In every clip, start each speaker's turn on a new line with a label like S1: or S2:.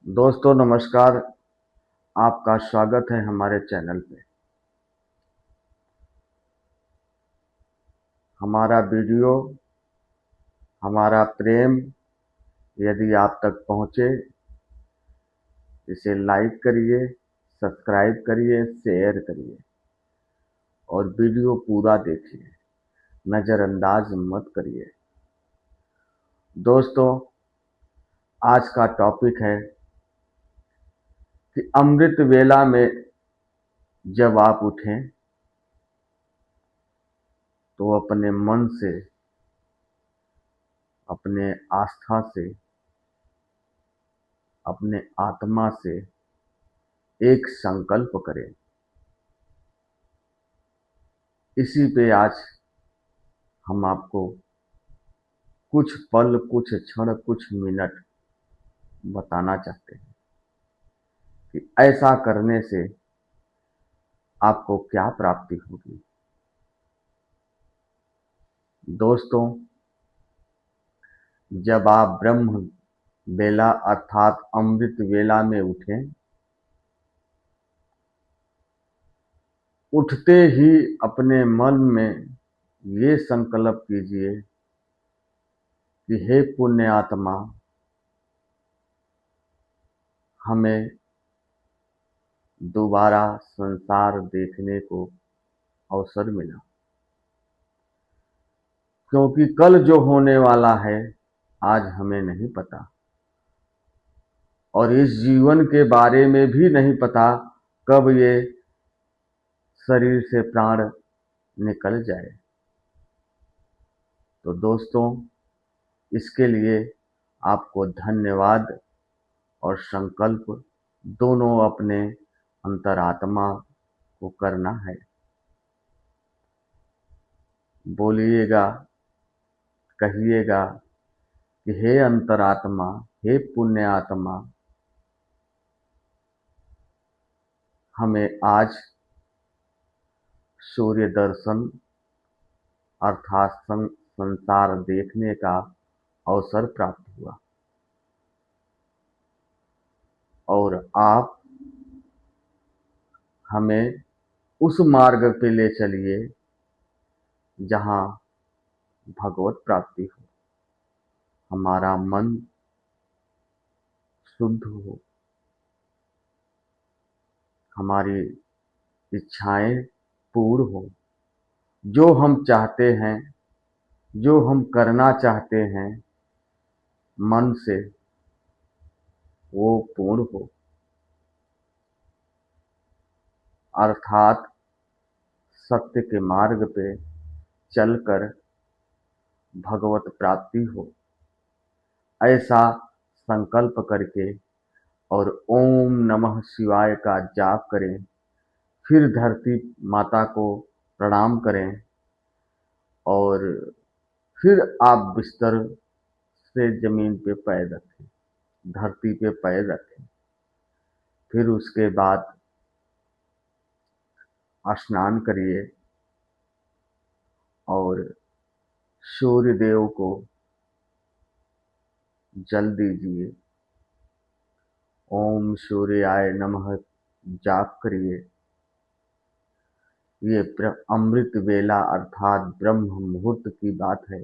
S1: दोस्तों नमस्कार। आपका स्वागत है हमारे चैनल पे। हमारा वीडियो, हमारा प्रेम यदि आप तक पहुंचे, इसे लाइक करिए, सब्सक्राइब करिए, शेयर करिए और वीडियो पूरा देखिए, नज़रअंदाज मत करिए। दोस्तों, आज का टॉपिक है कि अमृत वेला में जब आप उठें तो अपने मन से, अपने आस्था से, अपने आत्मा से एक संकल्प करें। इसी पे आज हम आपको कुछ पल, कुछ क्षण, कुछ मिनट बताना चाहते हैं कि ऐसा करने से आपको क्या प्राप्ति होगी। दोस्तों, जब आप ब्रह्म बेला अर्थात अमृत वेला में उठें, उठते ही अपने मन में ये संकल्प कीजिए कि हे पुण्य आत्मा, हमें दोबारा संसार देखने को अवसर मिला, क्योंकि कल जो होने वाला है आज हमें नहीं पता और इस जीवन के बारे में भी नहीं पता कब ये शरीर से प्राण निकल जाए। तो दोस्तों, इसके लिए आपको धन्यवाद और संकल्प दोनों अपने अंतरात्मा को करना है। बोलिएगा, कहिएगा कि हे अंतरात्मा, हे पुण्य आत्मा, हमें आज सूर्य दर्शन अर्थात संसार देखने का अवसर प्राप्त हुआ और आप हमें उस मार्ग पे ले चलिए जहां भगवत प्राप्ति हो, हमारा मन शुद्ध हो, हमारी इच्छाएं पूर्ण हो, जो हम चाहते हैं, जो हम करना चाहते हैं मन से, वो पूर्ण हो, अर्थात सत्य के मार्ग पे चलकर भगवत प्राप्ति हो। ऐसा संकल्प करके और ओम नमः शिवाय का जाप करें, फिर धरती माता को प्रणाम करें और फिर आप बिस्तर से जमीन पे पैर रखें, धरती पे पैर रखें। फिर उसके बाद स्नान करिए और सूर्य देव को जल दीजिए, ओम सूर्याय नमः जाप करिए। ये अमृत वेला अर्थात ब्रह्म मुहूर्त की बात है।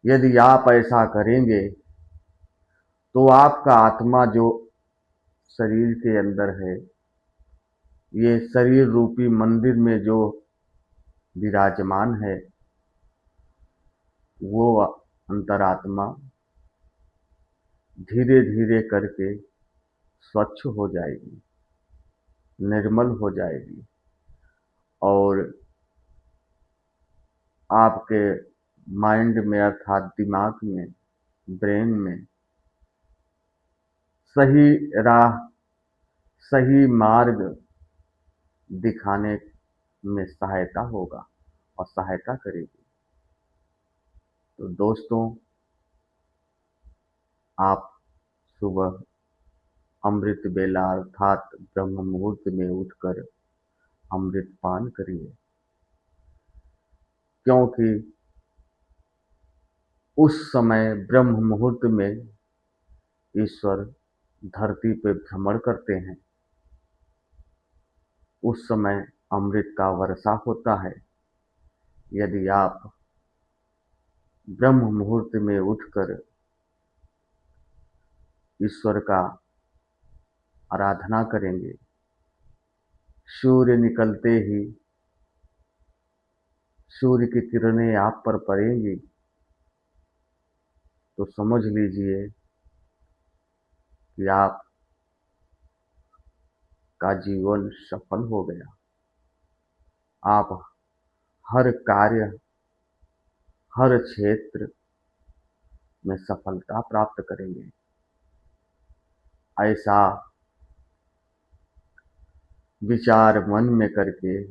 S1: यदि आप ऐसा करेंगे तो आपका आत्मा जो शरीर के अंदर है, ये शरीर रूपी मंदिर में जो विराजमान है, वो अंतरात्मा धीरे धीरे करके स्वच्छ हो जाएगी, निर्मल हो जाएगी और आपके माइंड में अर्थात दिमाग में, ब्रेन में सही राह, सही मार्ग दिखाने में सहायता होगा और सहायता करेगी। तो दोस्तों, आप सुबह अमृत बेला अर्थात ब्रह्म मुहूर्त में उठकर अमृत पान करिए, क्योंकि उस समय ब्रह्म मुहूर्त में ईश्वर धरती पे भ्रमण करते हैं, उस समय अमृत का वर्षा होता है। यदि आप ब्रह्म मुहूर्त में उठकर ईश्वर का आराधना करेंगे, सूर्य निकलते ही सूर्य की किरणें आप पर पड़ेंगी, तो समझ लीजिए कि आप का जीवन सफल हो गया। आप हर कार्य, हर क्षेत्र में सफलता प्राप्त करेंगे। ऐसा विचार मन में करके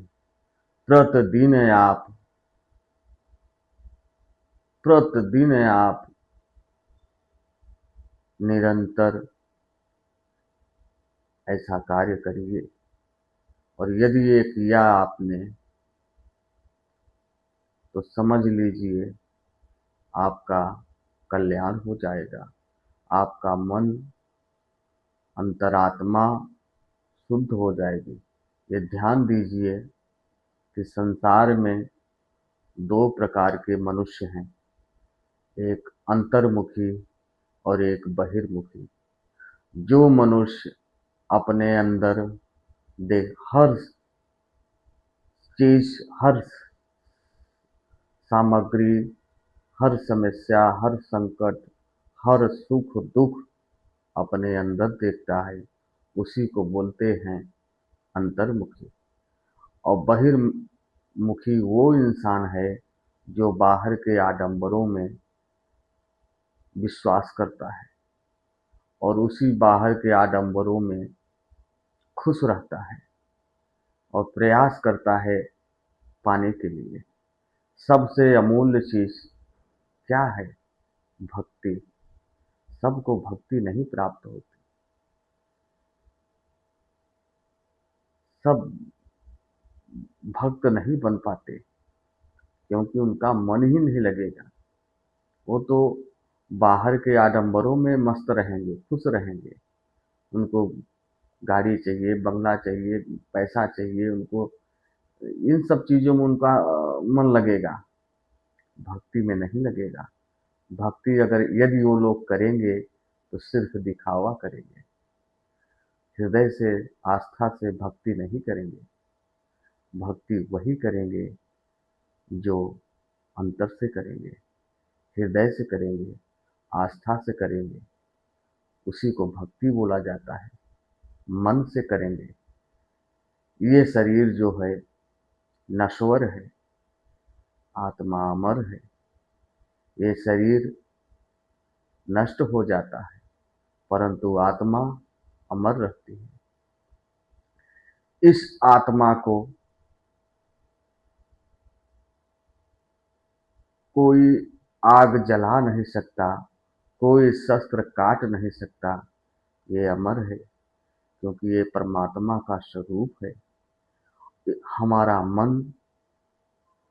S1: प्रतिदिन आप निरंतर ऐसा कार्य करिए। और यदि ये किया आपने, तो समझ लीजिए आपका कल्याण हो जाएगा। आपका मन, अंतरात्मा शुद्ध हो जाएगी। ये ध्यान दीजिए कि संसार में दो प्रकार के मनुष्य हैं, एक अंतर्मुखी और एक बहिर्मुखी। जो मनुष्य अपने अंदर हर चीज, हर सामग्री, हर समस्या, हर संकट, हर सुख दुख अपने अंदर देखता है, उसी को बोलते हैं अंतर्मुखी। और बहिर्मुखी वो इंसान है जो बाहर के आडंबरों में विश्वास करता है और उसी बाहर के आडंबरों में खुश रहता है और प्रयास करता है पाने के लिए। सबसे अमूल्य चीज क्या है? भक्ति। सबको भक्ति नहीं प्राप्त होती। सब भक्त नहीं बन पाते क्योंकि उनका मन ही नहीं लगेगा। वो तो बाहर के आडंबरों में मस्त रहेंगे, खुश रहेंगे। उनको गाड़ी चाहिए, बंगला चाहिए, पैसा चाहिए, उनको इन सब चीजों में उनका मन लगेगा, भक्ति में नहीं लगेगा। भक्ति अगर यदि वो लोग करेंगे तो सिर्फ दिखावा करेंगे, हृदय से आस्था से भक्ति नहीं करेंगे। भक्ति वही करेंगे जो अंतर से करेंगे, हृदय से करेंगे, आस्था से करेंगे, उसी को भक्ति बोला जाता है। मन से करेंगे। ये शरीर जो है नश्वर है, आत्मा अमर है। ये शरीर नष्ट हो जाता है परंतु आत्मा अमर रहती है। इस आत्मा को कोई आग जला नहीं सकता, कोई शस्त्र काट नहीं सकता। ये अमर है क्योंकि ये परमात्मा का स्वरूप है। हमारा मन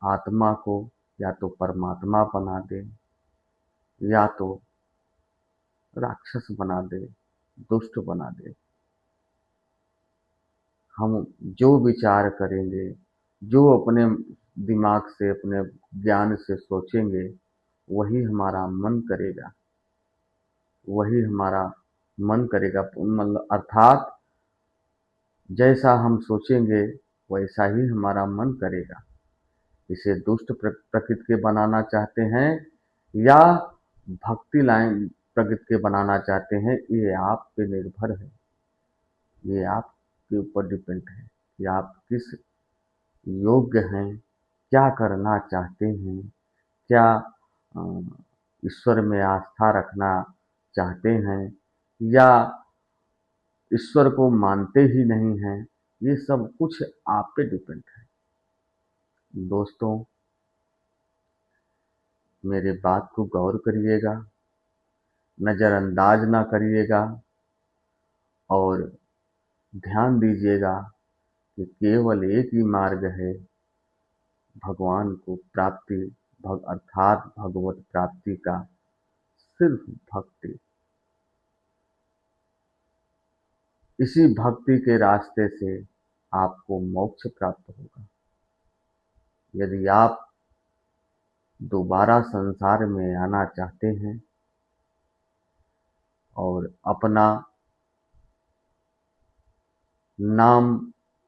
S1: आत्मा को या तो परमात्मा बना दे या तो राक्षस बना दे, दुष्ट बना दे। हम जो विचार करेंगे, जो अपने दिमाग से, अपने ज्ञान से सोचेंगे, वही हमारा मन करेगा, वही हमारा मन करेगा। मतलब अर्थात जैसा हम सोचेंगे वैसा ही हमारा मन करेगा। इसे दुष्ट प्रकृति के बनाना चाहते हैं या भक्ति लाइन प्रकृति के बनाना चाहते हैं, ये आप पे निर्भर है। ये आपके ऊपर डिपेंड है कि आप किस योग्य हैं, क्या करना चाहते हैं, क्या ईश्वर में आस्था रखना चाहते हैं या ईश्वर को मानते ही नहीं हैं। ये सब कुछ आप पे डिपेंड है। दोस्तों, मेरे बात को गौर करिएगा, नज़रअंदाज ना करिएगा और ध्यान दीजिएगा कि केवल एक ही मार्ग है भगवान को प्राप्ति, अर्थात भगवत प्राप्ति का, सिर्फ भक्ति। इसी भक्ति के रास्ते से आपको मोक्ष प्राप्त होगा। यदि आप दोबारा संसार में आना चाहते हैं और अपना नाम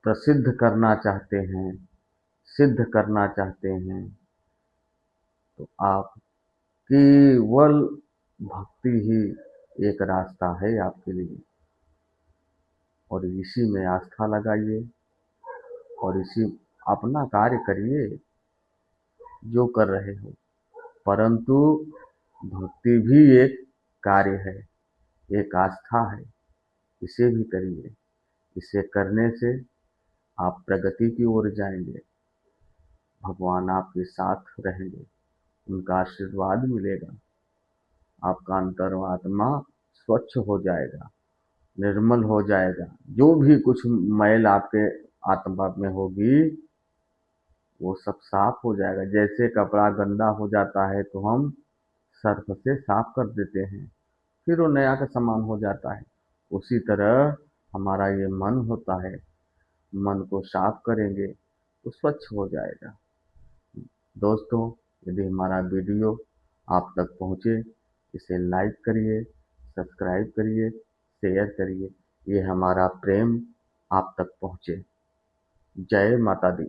S1: प्रसिद्ध करना चाहते हैं, सिद्ध करना चाहते हैं, तो आप केवल भक्ति ही एक रास्ता है आपके लिए, और इसी में आस्था लगाइए और इसी अपना कार्य करिए जो कर रहे हो। परंतु भक्ति भी एक कार्य है, एक आस्था है, इसे भी करिए। इसे करने से आप प्रगति की ओर जाएंगे, भगवान आपके साथ रहेंगे, उनका आशीर्वाद मिलेगा, आपका अंतरात्मा स्वच्छ हो जाएगा, निर्मल हो जाएगा। जो भी कुछ मैल आपके आत्मा में होगी वो सब साफ हो जाएगा। जैसे कपड़ा गंदा हो जाता है तो हम सर्फ से साफ कर देते हैं, फिर वो नया का समान हो जाता है। उसी तरह हमारा ये मन होता है, मन को साफ करेंगे तो स्वच्छ हो जाएगा। दोस्तों, यदि हमारा वीडियो आप तक पहुँचे, इसे लाइक करिए, सब्सक्राइब करिए, शेयर करिए। ये हमारा प्रेम आप तक पहुँचे। जय माता दी।